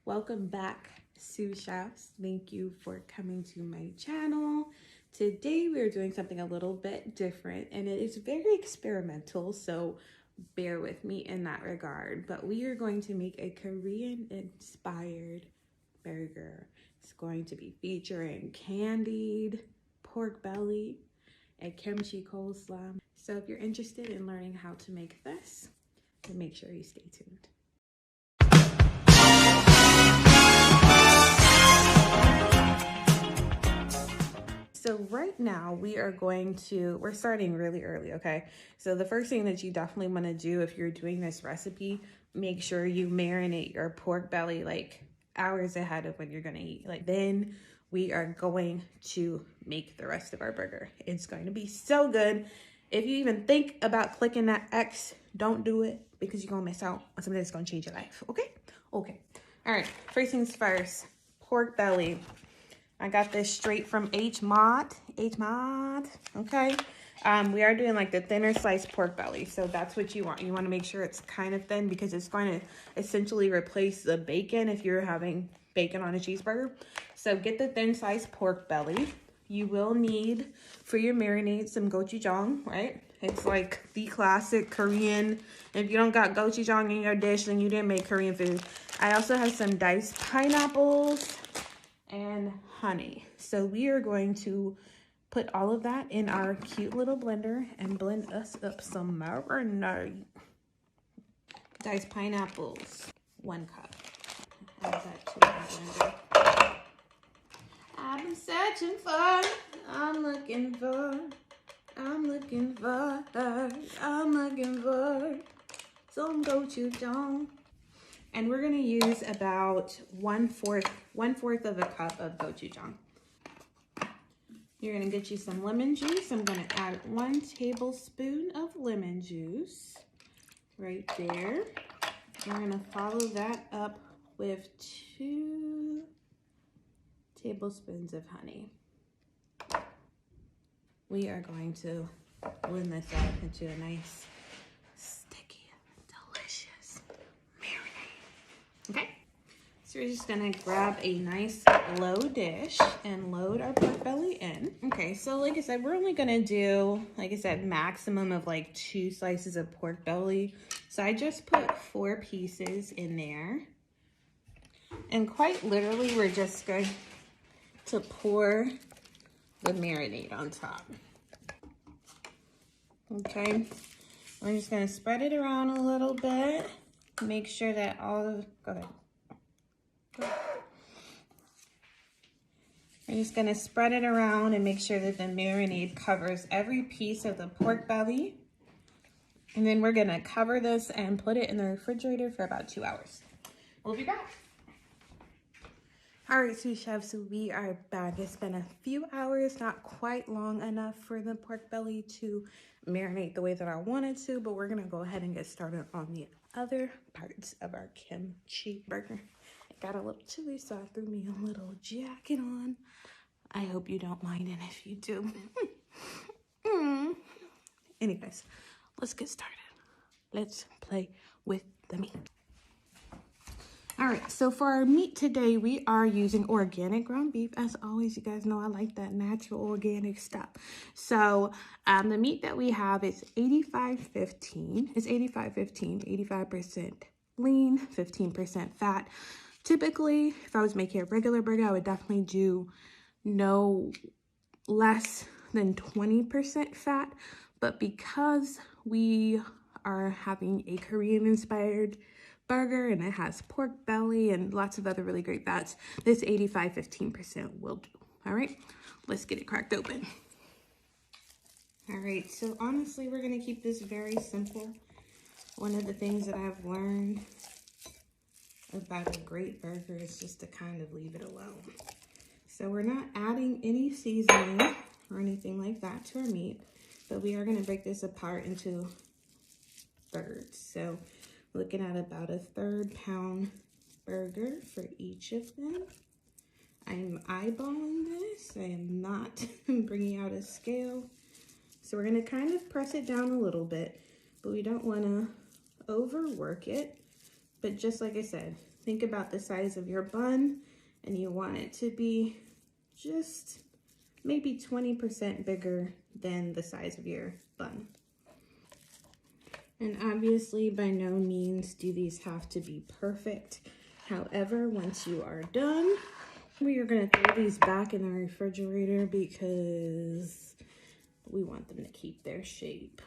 Welcome back, sous chefs. Thank you for coming to my channel. Today we are doing something a little bit different and it is very experimental, so bear with me in that regard. But we are going to make a Korean inspired burger. It's going to be featuring candied pork belly and kimchi coleslaw. So if you're interested in learning how to make this, then make sure you stay tuned. So right now we're starting really early, okay? So the first thing that you definitely want to do if you're doing this recipe, make sure you marinate your pork belly like hours ahead of when you're gonna eat. Then we are going to make the rest of our burger. It's going to be so good. If you even think about clicking that X, don't do it because you're gonna miss out on something that's gonna change your life, okay? Okay, all right, first things first, pork belly. I got this straight from H-Mod, okay? We are doing like the thinner sliced pork belly, so that's what you want. You want to make sure it's kind of thin because it's going to essentially replace the bacon if you're having bacon on a cheeseburger. So get the thin sliced pork belly. You will need, for your marinade, some gochujang, right? It's like the classic Korean. If you don't got gochujang in your dish, then you didn't make Korean food. I also have some diced pineapples and honey. So we are going to put all of that in our cute little blender and blend us up some marinade. Diced pineapples, 1 cup. Add that to our blender. I've been searching for, I'm looking for some gochujang. And we're gonna use about one fourth of a cup of gochujang. You're gonna get you some lemon juice. I'm gonna add 1 tablespoon of lemon juice right there. We're gonna follow that up with 2 tablespoons of honey. We are going to blend this up into a nice, sticky, delicious marinade. Okay, so we're just gonna grab a nice low dish and load our pork belly in. Okay, so like I said, we're only gonna do, like I said, maximum of like 2 slices of pork belly. So I just put 4 pieces in there. And quite literally, we're just going to pour the marinade on top. Okay, I'm just gonna spread it around a little bit. Make sure that all of, go ahead. We're just gonna spread it around and make sure that the marinade covers every piece of the pork belly. And then we're gonna cover this and put it in the refrigerator for about 2 hours. We'll be back. All right, sous chefs, so we are back. It's been a few hours, not quite long enough for the pork belly to marinate the way that I wanted to, but we're gonna go ahead and get started on the other parts of our kimchi burger. It got a little chilly, so I threw me a little jacket on. I hope you don't mind, and if you do. Anyways, let's get started. Let's play with the meat. All right, so for our meat today, we are using organic ground beef. As always, you guys know I like that natural organic stuff. So the meat that we have is 85-15. It's 85-15, 85% lean, 15% fat. Typically, if I was making a regular burger, I would definitely do no less than 20% fat. But because we are having a Korean inspired burger and it has pork belly and lots of other really great fats, this 85-15% will do. All right, let's get it cracked open. All right, so honestly, we're gonna keep this very simple. One of the things that I've learned about a great burger is just to kind of leave it alone. So we're not adding any seasoning or anything like that to our meat, but we are gonna break this apart into thirds. So looking at about a 1/3 pound burger for each of them. I'm eyeballing this. I am not bringing out a scale. So we're gonna kind of press it down a little bit, but we don't wanna overwork it. But just like I said, Think about the size of your bun, and you want it to be just maybe 20% bigger than the size of your bun. And obviously, by no means do these have to be perfect. However, once you are done, we are gonna throw these back in the refrigerator because we want them to keep their shape.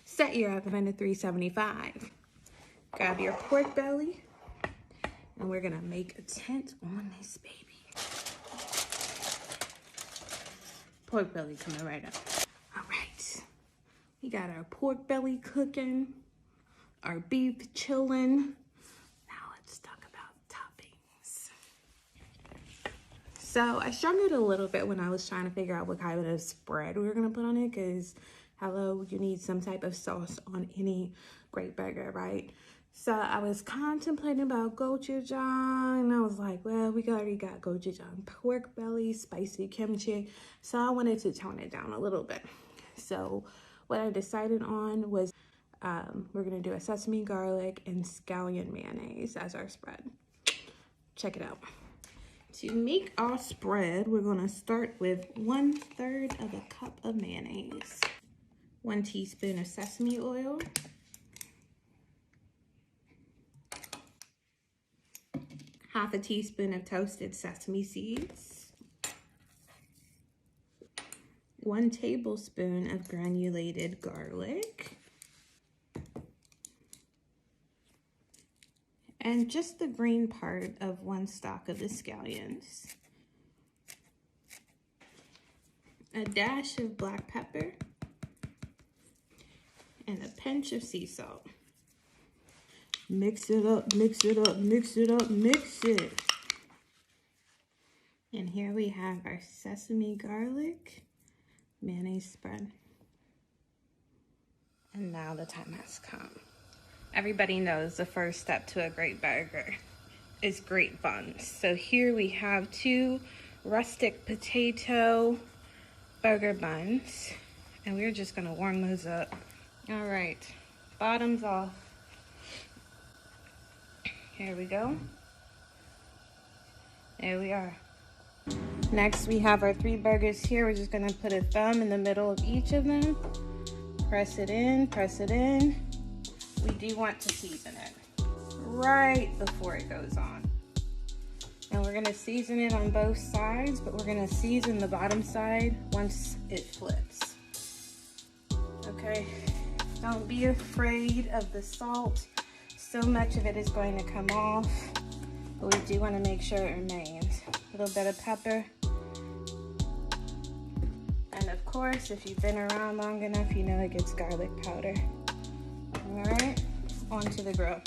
Set your oven to 375. Grab your pork belly, and we're gonna make a tent on this baby. Pork belly coming right up. All right, we got our pork belly cooking, our beef chilling. Now let's talk about toppings. So I struggled a little bit when I was trying to figure out what kind of spread we were gonna put on it, because hello, you need some type of sauce on any great burger, right? So I was contemplating about gochujang, and I was like, well, we already got gochujang pork belly, spicy kimchi, so I wanted to tone it down a little bit. So what I decided on was we're gonna do a sesame garlic and scallion mayonnaise as our spread. Check it out. To make our spread, we're gonna start with 1/3 of a cup of mayonnaise, 1 teaspoon of sesame oil, half a teaspoon of toasted sesame seeds, 1 tablespoon of granulated garlic, and just the green part of 1 stalk of the scallions, a dash of black pepper, and a pinch of sea salt. Mix it up, mix it up, mix it up, mix it. And here we have our sesame garlic mayonnaise spread. And now the time has come. Everybody knows the first step to a great burger is great buns. So here we have 2 rustic potato burger buns, and we're just gonna warm those up. All right, bottoms off. Here we go. There we are. Next, we have our 3 burgers here. We're just gonna put a thumb in the middle of each of them. Press it in, press it in. We do want to season it right before it goes on. And we're gonna season it on both sides, but we're gonna season the bottom side once it flips. Okay, don't be afraid of the salt. So much of it is going to come off, but we do want to make sure it remains. A little bit of pepper. And of course, if you've been around long enough, you know it gets garlic powder. All right, onto the grill.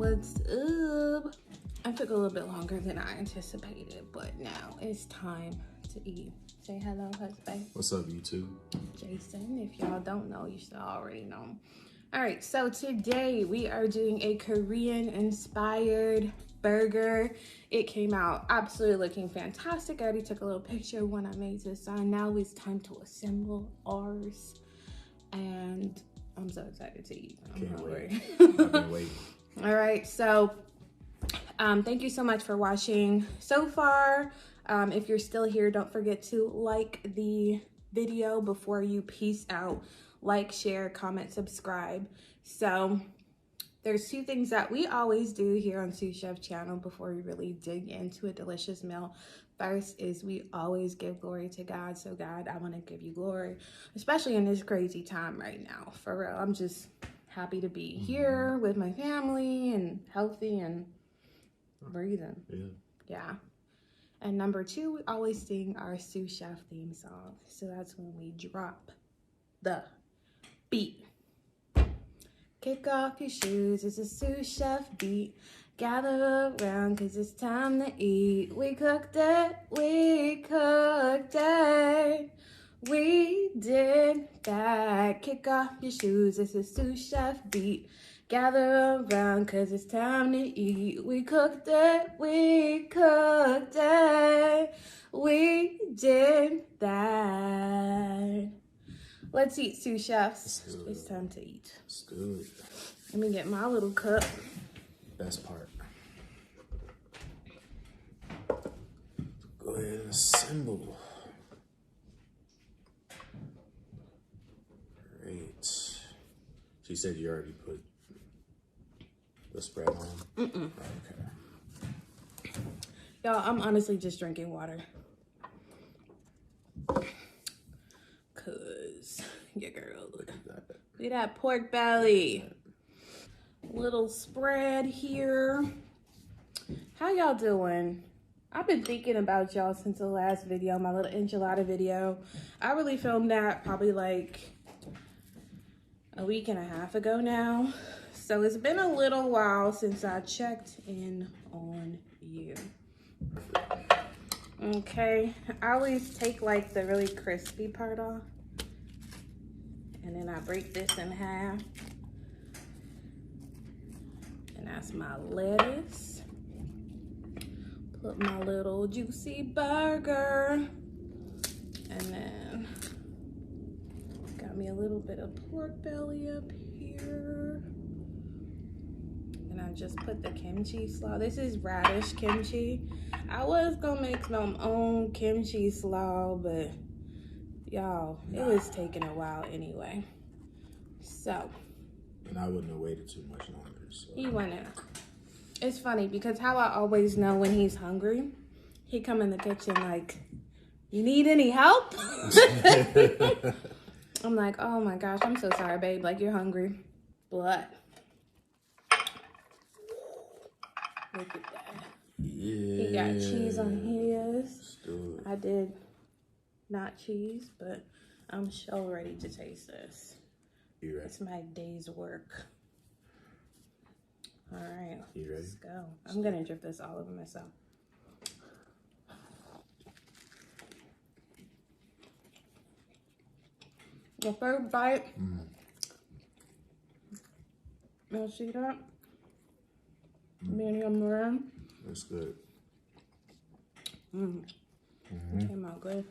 What's up? I took a little bit longer than I anticipated, but now it's time to eat. Say hello, husband. What's up, YouTube? Jason, if y'all don't know, you should already know. All right, so today we are doing a Korean-inspired burger. It came out absolutely looking fantastic. I already took a little picture when I made this sign. Now it's time to assemble ours. And I'm so excited to eat. I'm hungry. I've been waiting. All right, so thank you so much for watching so far. If you're still here, don't forget to like the video before you peace out. Like, share, comment, subscribe. So there's two things that we always do here on Sous Chef channel before we really dig into a delicious meal. First is we always give glory to God. So God, I want to give you glory, especially in this crazy time right now. For real, I'm just happy to be here with my family and healthy and breathing. Yeah. And number two, we always sing our Sous Chef theme song. So that's when we drop the beat. Kick off your shoes, it's a Sous Chef beat. Gather around, cause it's time to eat. We cooked it, we cooked it. We did that. Kick off your shoes, it's a Sous Chef beat. Gather around, cause it's time to eat. We cooked it, we cooked it. We did that. Let's eat, Sous Chefs. It's time to eat. It's good. Let me get my little cup. Best part. Go ahead and assemble. Great. She said you already put the spread on. Okay. Y'all, I'm honestly just drinking water. Cause your girl, look at that pork belly. Little spread here. How y'all doing? I've been thinking about y'all since the last video, my little enchilada video. I really filmed that probably like a week and a half ago now. So it's been a little while since I checked in on you. Okay, I always take like the really crispy part off. And then I break this in half. And that's my lettuce. Put my little juicy burger. And then got me a little bit of pork belly up here. And I just put the kimchi slaw. This is radish kimchi. I was gonna make my own kimchi slaw, but y'all, it was taking a while anyway. So. And I wouldn't have waited too much longer. So. He wouldn't. It's funny because how I always know when he's hungry, he come in the kitchen like, you need any help? I'm like, oh my gosh, I'm so sorry, babe. Like, you're hungry. But look at that. Yeah. He got cheese on his. Good. I did not cheese, but I'm so ready to taste this. You ready? It's my day's work. All right. You ready? Let's go. I'm going to drip this all over myself. The third bite. You'll see that? Medium rare. That's good. Came out good.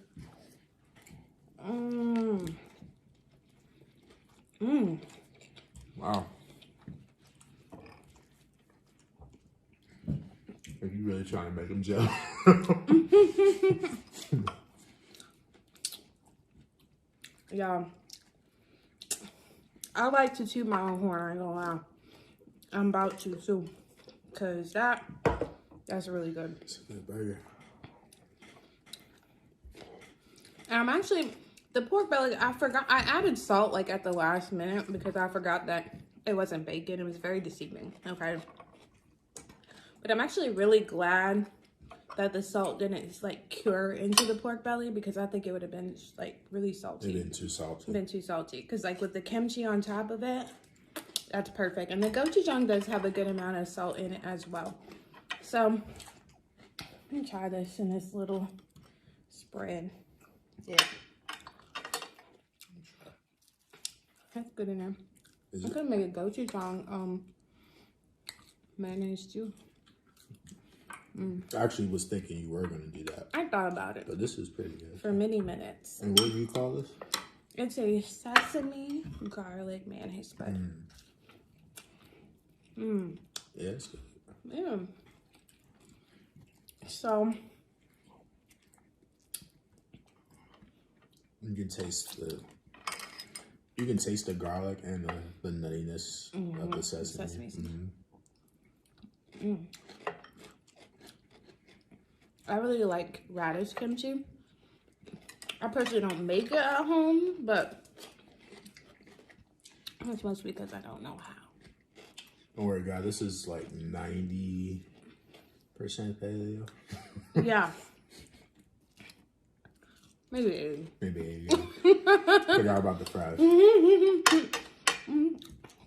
Wow. Are you really trying to make them gel? Yeah. I like to toot my own horn, I ain't gonna lie. I'm about to too. Cause that's really good. It's a good burger. Actually, the pork belly, I forgot, I added salt like at the last minute because I forgot that it wasn't bacon. It was very deceiving, okay? But I'm actually really glad that the salt didn't like cure into the pork belly because I think it would have been like really salty. It been too salty. Been too salty. Because like with the kimchi on top of it, That's perfect. And the gochujang does have a good amount of salt in it as well. So, let me try this in this little spread. Yeah. That's good in there. I'm gonna make a gochujang mayonnaise too. I actually was thinking you were gonna do that. I thought about it. But this is pretty good. For many minutes. And what do you call this? It's a sesame garlic mayonnaise spread. Yeah, it's good. Yeah. So you can taste the garlic and the nuttiness of the sesame. I really like radish kimchi. I personally don't make it at home, but that's mostly because I don't know how. Don't worry, guys. This is like 90% paleo. Yeah. Maybe 80. Maybe 80. Forgot about the fries.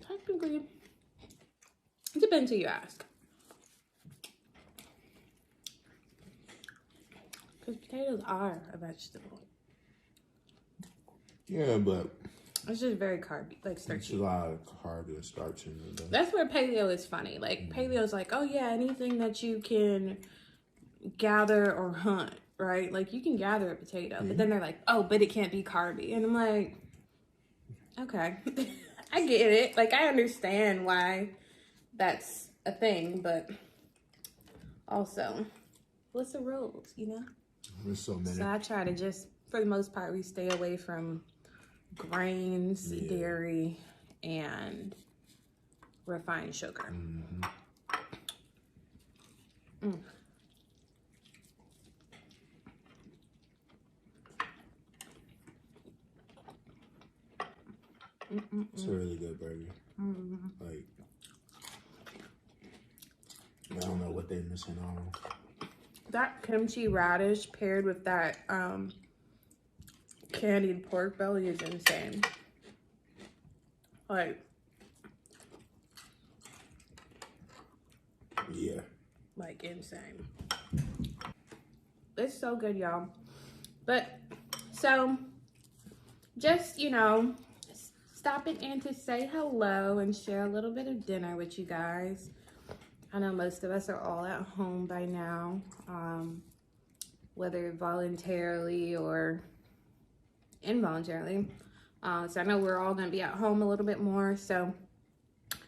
Technically, it depends who you ask. Because potatoes are a vegetable. Yeah, but It's just very carby, like it's starchy. a lot of carb and starch in it. That's where paleo is funny. Like, paleo's like, oh yeah, anything that you can gather or hunt, right? Like, you can gather a potato, but then they're like, oh, but it can't be carby. And I'm like, okay, I get it. Like, I understand why that's a thing, but also, what's the rules, you know? There's so many. So I try to just, for the most part, we stay away from grains, dairy, and refined sugar. It's a really good burger. Like, I don't know what they're missing on. That kimchi radish paired with that candied pork belly is insane. Like, Yeah. like insane. It's so good, y'all. But so just, you know, stopping in to say hello and share a little bit of dinner with you guys. I know most of us are all at home by now, whether voluntarily or involuntarily. So I know we're all gonna be at home a little bit more. So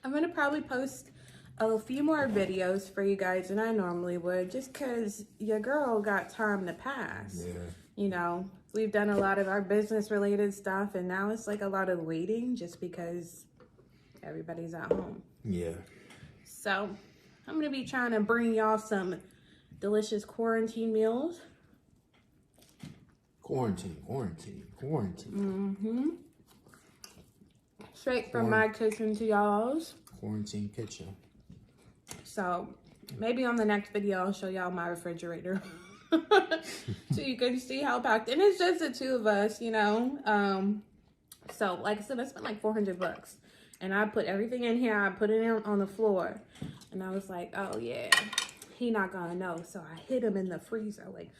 I'm gonna probably post a few more videos for you guys than I normally would, just cause your girl got time to pass. Yeah. You know, we've done a lot of our business related stuff and now it's like a lot of waiting just because everybody's at home. Yeah. So I'm gonna be trying to bring y'all some delicious quarantine meals. Quarantine. Straight from my kitchen to y'all's. Quarantine kitchen. So maybe on the next video, I'll show y'all my refrigerator. So you can see how packed. And it's just the two of us, you know. So like I said, I spent like $400. And I put everything in here. I put it on the floor. And I was like, oh yeah, he not gonna know. So I hid him in the freezer, like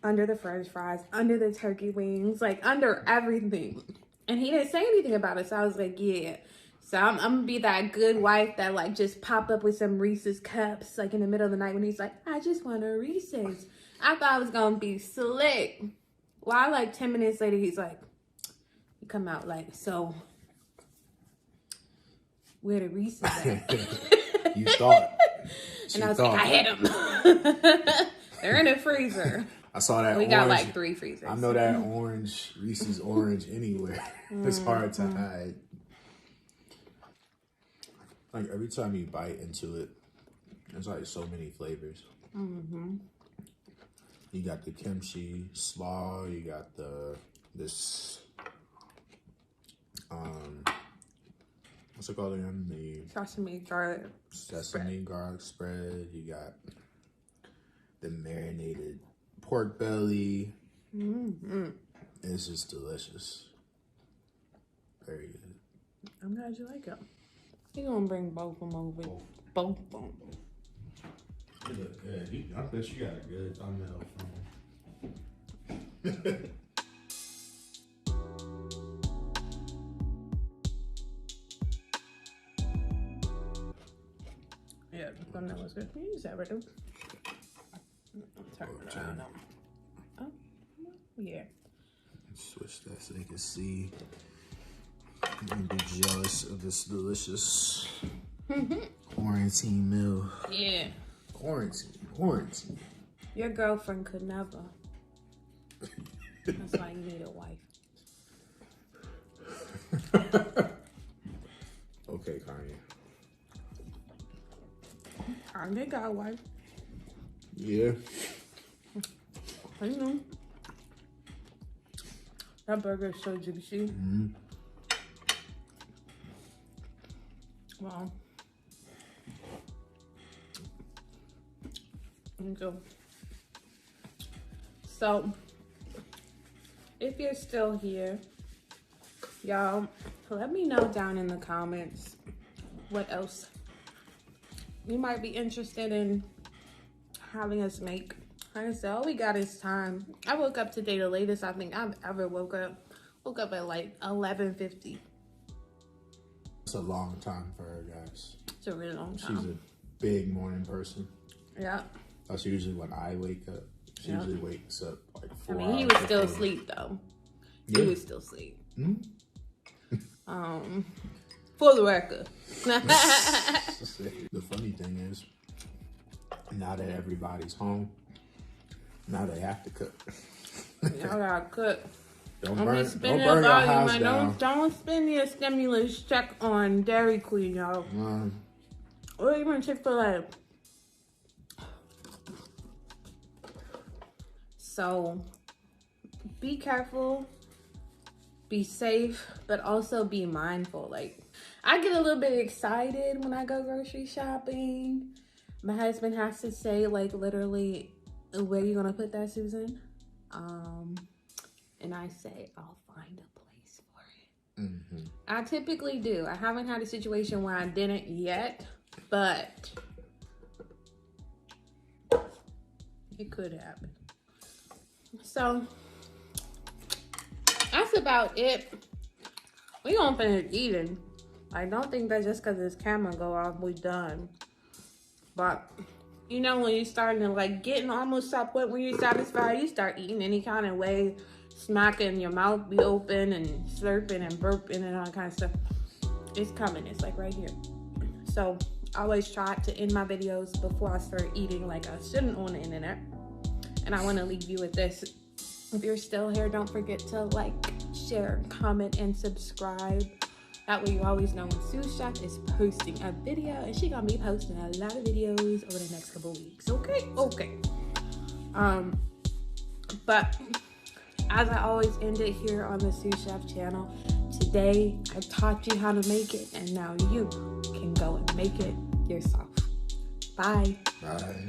under the french fries, under the turkey wings, like under everything. And he didn't say anything about it. So I was like, yeah. So I'm gonna be that good wife that like just pop up with some Reese's cups like in the middle of the night when he's like, I just want a Reese's. I thought I was gonna be slick. Why, like 10 minutes later, he's like, you come out like, so where the Reese's at? You thought. And I was like, I hit him. They're in the freezer. I saw that. We orange. got like 3 freezers. I know that orange, Reese's orange anywhere. It's hard to hide. Like every time you bite into it, there's like so many flavors. You got the kimchi slaw. You got this what's it called again? The Sesame garlic. sesame garlic spread. You got the marinated pork belly. It's just delicious. Very good. I'm glad you like it. He gonna bring both of them over. Both of them. Yeah, I bet you got a good thumbnail from him. Yeah, the thumbnail was good. You use everything. Turn it around. Oh, yeah. Switch that so they can see and be jealous of this delicious quarantine meal. Yeah. Quarantine. Your girlfriend could never. That's why you need a wife. Okay, Kanye. Kanye got a wife. Yeah. I know. That burger is so juicy. Mm-hmm. Wow. So, if you're still here, y'all, let me know down in the comments what else you might be interested in having us make. Like I said, all we got is time. I woke up today the latest I think I've ever woke up. Woke up at like 11:50. It's a long time for her, guys. It's a really long time. She's a big morning person. Yeah. That's usually when I wake up. She usually wakes up like 4 hours. I mean, he was still asleep though. Yeah. He was still asleep. Mm-hmm. For the record. The funny thing is, now that everybody's home, now they have to cook. Y'all gotta cook. Don't Don't burn be spending your all house your down. don't spend your stimulus check on Dairy Queen, y'all. Or even Chick-fil-A. So, be careful, be safe, but also be mindful. Like, I get a little bit excited when I go grocery shopping. My husband has to say, like, literally, where are you gonna put that, Susan? And I say, I'll find a place for it. Mm-hmm. I typically do. I haven't had a situation where I didn't yet, but it could happen. So that's about it. We gonna finish eating. I don't think that just because this camera go off, we done. But you know, when you're starting to like getting almost to that point where you're satisfied, you start eating any kind of way, smacking your mouth be open and slurping and burping and all that kind of stuff. It's coming. It's like right here. So I always try to end my videos before I start eating like I shouldn't on the internet. And I want to leave you with this. If you're still here, don't forget to like, share, comment, and subscribe. That way you always know when Sue Chef is posting a video, and she gonna be posting a lot of videos over the next couple weeks. Okay. But as I always end it here on the Sue Chef channel, today I taught you how to make it, and now you can go and make it yourself. Bye. Bye.